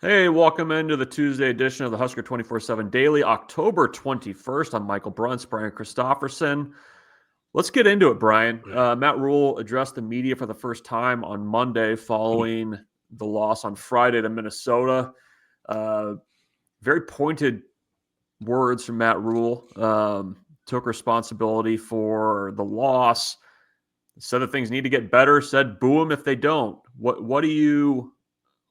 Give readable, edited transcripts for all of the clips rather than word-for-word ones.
Hey, welcome into the Tuesday edition of the Husker247 Daily, October 21st. I'm Michael Bruntz, Brian Christopherson. Let's get into it, Brian. Matt Rhule addressed the media for the first time on Monday following the loss on Friday to Minnesota. Very pointed words from Matt Rhule. Took responsibility for the loss. Said that things need to get better. Said boo them if they don't.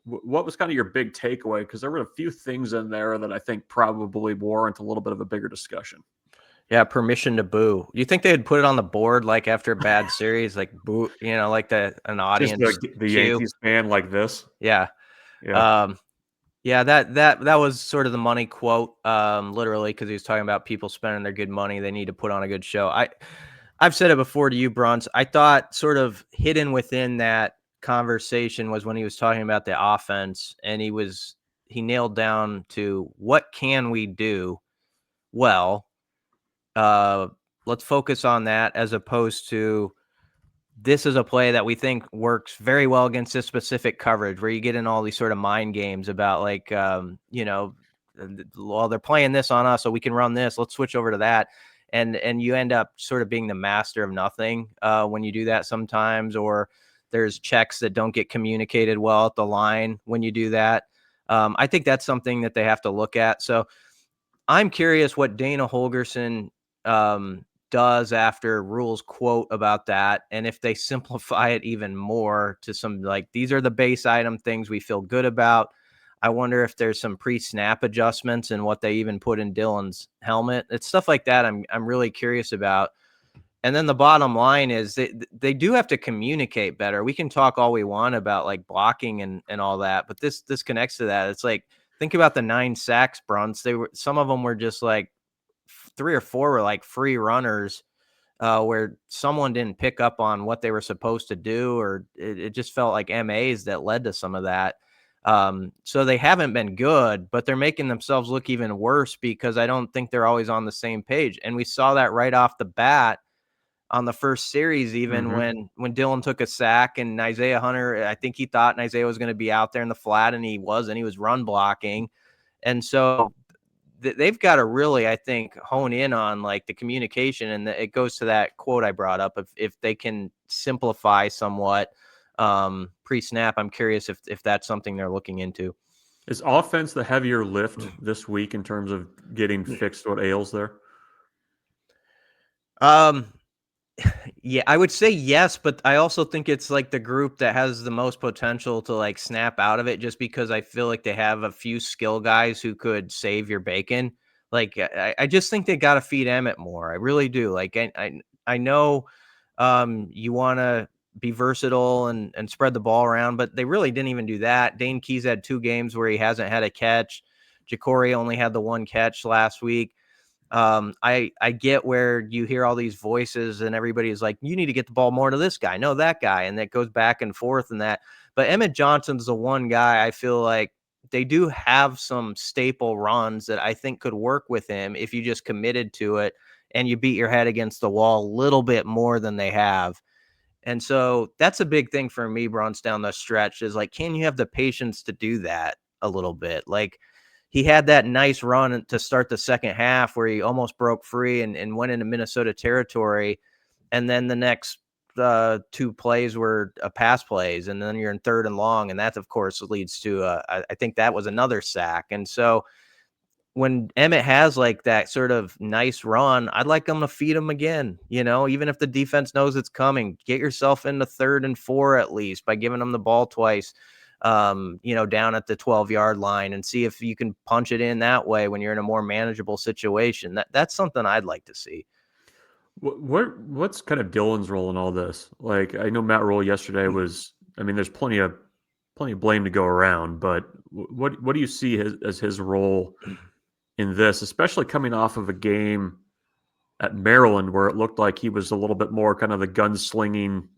What was kind of your big takeaway? Because there were a few things in there that I think probably warrant a little bit of a bigger discussion. Yeah, permission to boo. You think they'd put it on the board like after a bad series, like boo, like an Just audience the cue? Yankees fan like this. Yeah. Yeah. Yeah, that was sort of the money quote, literally, because he was talking about people spending their good money. They need to put on a good show. I've said it before to you, Bruntz. I thought sort of hidden within that conversation was when he was talking about the offense, and he nailed down to what can we do well. Let's focus on that as opposed to this is a play that we think works very well against this specific coverage where you get in all these sort of mind games about like, well, they're playing this on us, so we can run this. Let's switch over to that. And you end up sort of being the master of nothing when you do that sometimes, or there's checks that don't get communicated well at the line when you do that. I think that's something that they have to look at. So I'm curious what Dana Holgerson does after Rhule's quote about that, and if they simplify it even more to some like these are the base item things we feel good about. I wonder if there's some pre-snap adjustments and what they even put in Dylan's helmet. It's stuff like that I'm really curious about. And then the bottom line is they do have to communicate better. We can talk all we want about like blocking and all that, but this connects to that. It's like think about the 9 sacks, Bruntz. Some of them were just like 3 or 4 were like free runners where someone didn't pick up on what they were supposed to do, or it just felt like MAs that led to some of that. So they haven't been good, but they're making themselves look even worse because I don't think they're always on the same page. And we saw that right off the bat on the first series, even when Dylan took a sack and Isaiah Hunter, I think he thought Isaiah was going to be out there in the flat, and he wasn't. He was run blocking. And so they've got to really, I think, hone in on like the communication. And it goes to that quote I brought up. If they can simplify somewhat pre-snap, I'm curious if that's something they're looking into. Is offense the heavier lift this week in terms of getting fixed what ails there? Yeah, I would say yes, but I also think it's like the group that has the most potential to like snap out of it just because I feel like they have a few skill guys who could save your bacon. Like I just think they got to feed Emmett more. I really do. Like I know you want to be versatile and spread the ball around, but they really didn't even do that. Dane Keys had 2 games where he hasn't had a catch. Ja'Cory only had the 1 catch last week. I get where you hear all these voices and everybody's like, you need to get the ball more to this guy, no, that guy. And that goes back and forth and that. But Emmett Johnson's the one guy I feel like they do have some staple runs that I think could work with him if you just committed to it and you beat your head against the wall a little bit more than they have. And so that's a big thing for me, Bruntz, down the stretch is like, can you have the patience to do that a little bit? Like, he had that nice run to start the second half where he almost broke free and went into Minnesota territory. And then the next 2 plays were pass plays. And then you're in 3rd and long. And that, of course, leads to, I think that was another sack. And so when Emmett has like that sort of nice run, I'd like them to feed him again, even if the defense knows it's coming, get yourself into 3rd and 4 at least by giving them the ball twice. Down at the 12-yard line and see if you can punch it in that way when you're in a more manageable situation. That's something I'd like to see. What's kind of Dylan's role in all this? Like, I know Matt Rhule yesterday was. I mean, there's plenty of blame to go around, but what do you see as his role in this, especially coming off of a game at Maryland where it looked like he was a little bit more kind of the gunslinging,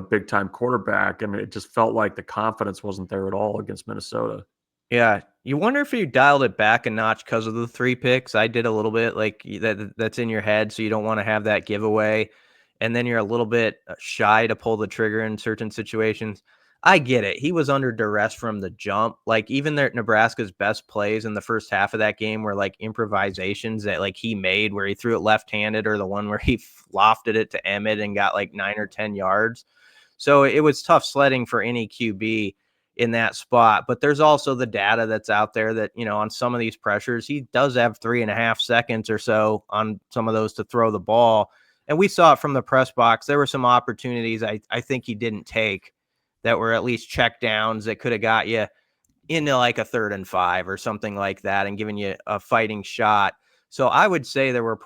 big time quarterback. I mean, it just felt like the confidence wasn't there at all against Minnesota. Yeah. You wonder if you dialed it back a notch because of the 3 picks. I did a little bit like that's in your head. So you don't want to have that giveaway. And then you're a little bit shy to pull the trigger in certain situations. I get it. He was under duress from the jump. Like even Nebraska's best plays in the first half of that game were like improvisations that like he made where he threw it left-handed, or the one where he lofted it to Emmett and got like 9 or 10 yards. So it was tough sledding for any QB in that spot. But there's also the data that's out there that, on some of these pressures, he does have 3.5 seconds or so on some of those to throw the ball. And we saw it from the press box. There were some opportunities I think he didn't take that were at least check downs that could have got you into like a 3rd and 5 or something like that and given you a fighting shot. So I would say there were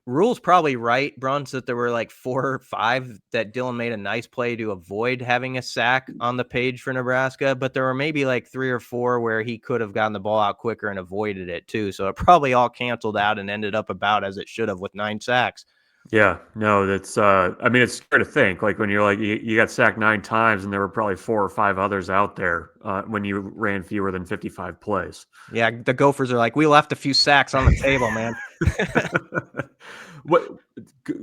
Rhule's probably right, Bruntz, that there were like 4 or 5 that Dylan made a nice play to avoid having a sack on the page for Nebraska, but there were maybe like 3 or 4 where he could have gotten the ball out quicker and avoided it too. So it probably all canceled out and ended up about as it should have with 9 sacks. Yeah, no, that's I mean, it's scary to think, like when you're like you got sacked 9 times and there were probably 4 or 5 others out there when you ran fewer than 55 plays. Yeah, the Gophers are like, we left a few sacks on the table, man.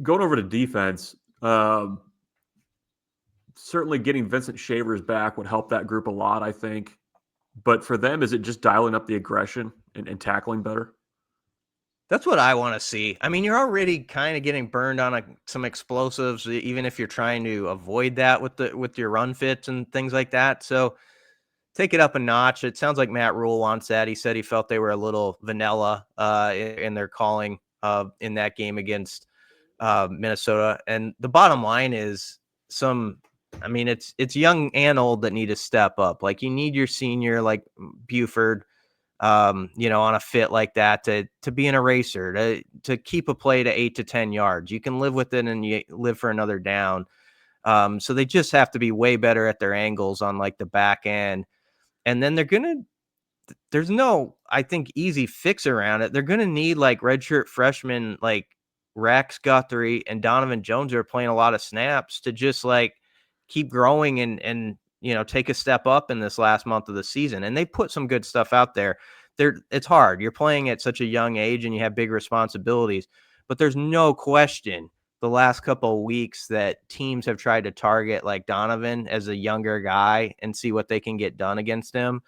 Going over to defense, certainly getting Vincent Shavers back would help that group a lot, I think. But for them, is it just dialing up the aggression and tackling better? That's what I want to see. I mean, you're already kind of getting burned on some explosives, even if you're trying to avoid that with your run fits and things like that. So take it up a notch. It sounds like Matt Rhule wants that. He said he felt they were a little vanilla in their calling in that game against Minnesota. And the bottom line is it's young and old that need to step up. Like you need your senior, like Buford, on a fit like that to be an eraser, to keep a play to 8 to 10 yards. You can live with it and you live for another down. So they just have to be way better at their angles on like the back end. And then there's no, I think, easy fix around it. They're going to need like redshirt freshmen, like Rex Guthrie and Donovan Jones, who are playing a lot of snaps, to just like keep growing and take a step up in this last month of the season. And they put some good stuff out there. It's hard. You're playing at such a young age and you have big responsibilities, but there's no question the last couple of weeks that teams have tried to target like Donovan as a younger guy and see what they can get done against him.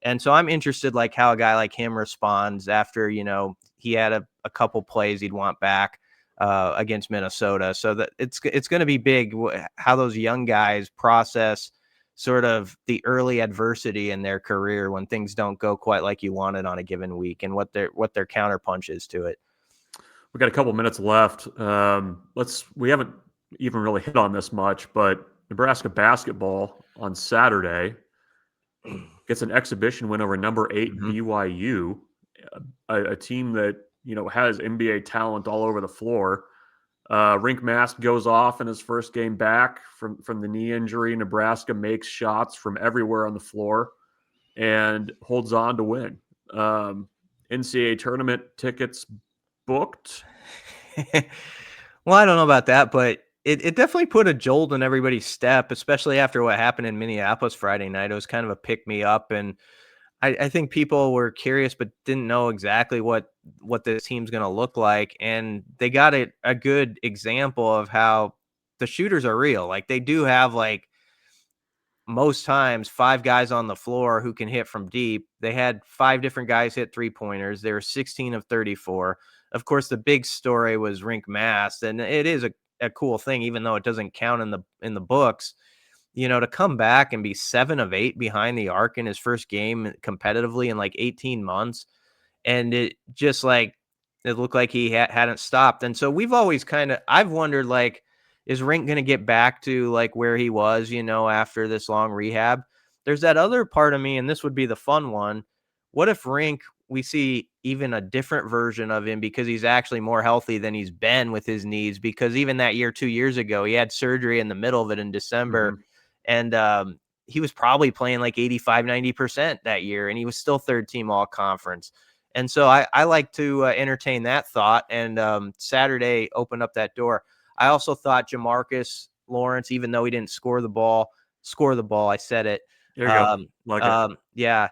And so I'm interested like how a guy like him responds after, he had a couple plays he'd want back against Minnesota. So that it's going to be big how those young guys process sort of the early adversity in their career when things don't go quite like you wanted on a given week, and what their counterpunch is to it. We got a couple minutes left. We haven't even really hit on this much, but Nebraska basketball on Saturday gets an exhibition win over number 8 BYU, a team that has NBA talent all over the floor. Rink Mast goes off in his first game back from the knee injury. Nebraska makes shots from everywhere on the floor and holds on to win. NCAA tournament tickets booked. Well, I don't know about that, but it definitely put a jolt in everybody's step, especially after what happened in Minneapolis Friday night. It was kind of a pick me up, and I think people were curious but didn't know exactly what this team's going to look like. And they got a good example of how the shooters are real. Like they do have like most times 5 guys on the floor who can hit from deep. They had 5 different guys hit 3-pointers. They were 16 of 34. Of course, the big story was Rink Mast, and it is a cool thing, even though it doesn't count in the books. To come back and be 7 of 8 behind the arc in his first game competitively in like 18 months. And it just like, it looked like he hadn't stopped. And so we've always I've wondered, like, is Rink going to get back to like where he was, after this long rehab? There's that other part of me, and this would be the fun one. What if Rink, we see even a different version of him because he's actually more healthy than he's been with his knees? Because even that year, 2 years ago, he had surgery in the middle of it in December. And he was probably playing like 85, 90% that year, and he was still 3rd team all conference. And so I like to entertain that thought, and Saturday opened up that door. I also thought Jamarcus Lawrence, even though he didn't score the ball. I said it. There you go. Yeah,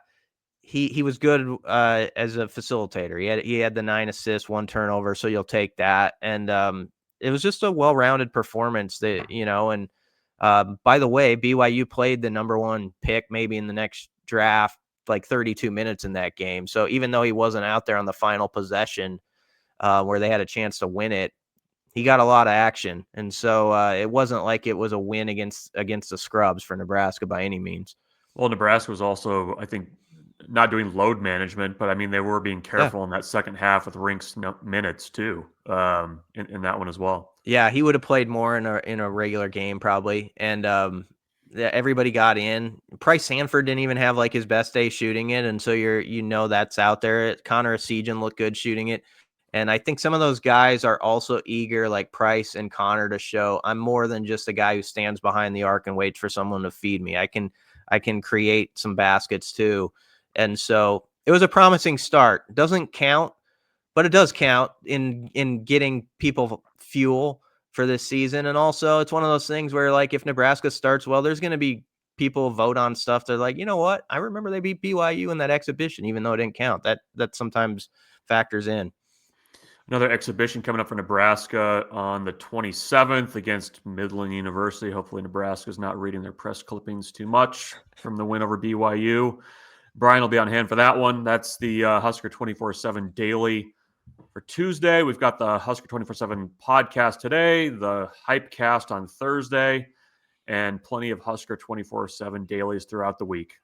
he was good as a facilitator. He had the 9 assists, 1 turnover, so you'll take that. And it was just a well-rounded performance that, and By the way, BYU played the number 1 pick maybe in the next draft, like 32 minutes in that game. So even though he wasn't out there on the final possession where they had a chance to win it, he got a lot of action. And so it wasn't like it was a win against the scrubs for Nebraska by any means. Well, Nebraska was also, I think, not doing load management, but I mean, they were being careful in that second half with Rink's minutes too, in that one as well. Yeah, he would have played more in a regular game probably. And everybody got in. Price Sanford didn't even have like his best day shooting it, and so that's out there. Connor Esijan looked good shooting it. And I think some of those guys are also eager, like Price and Connor, to show I'm more than just a guy who stands behind the arc and waits for someone to feed me. I can create some baskets too. And so it was a promising start. It doesn't count, but it does count in getting people fuel for this season. And also it's one of those things where, like, if Nebraska starts well, there's going to be people vote on stuff. They're like, you know what? I remember they beat BYU in that exhibition, even though it didn't count. That sometimes factors in. Another exhibition coming up for Nebraska on the 27th against Midland University. Hopefully Nebraska's not reading their press clippings too much from the win over BYU. Brian will be on hand for that one. That's the Husker247 Daily for Tuesday. We've got the Husker247 podcast today, the Hypecast on Thursday, and plenty of Husker247 Dailies throughout the week.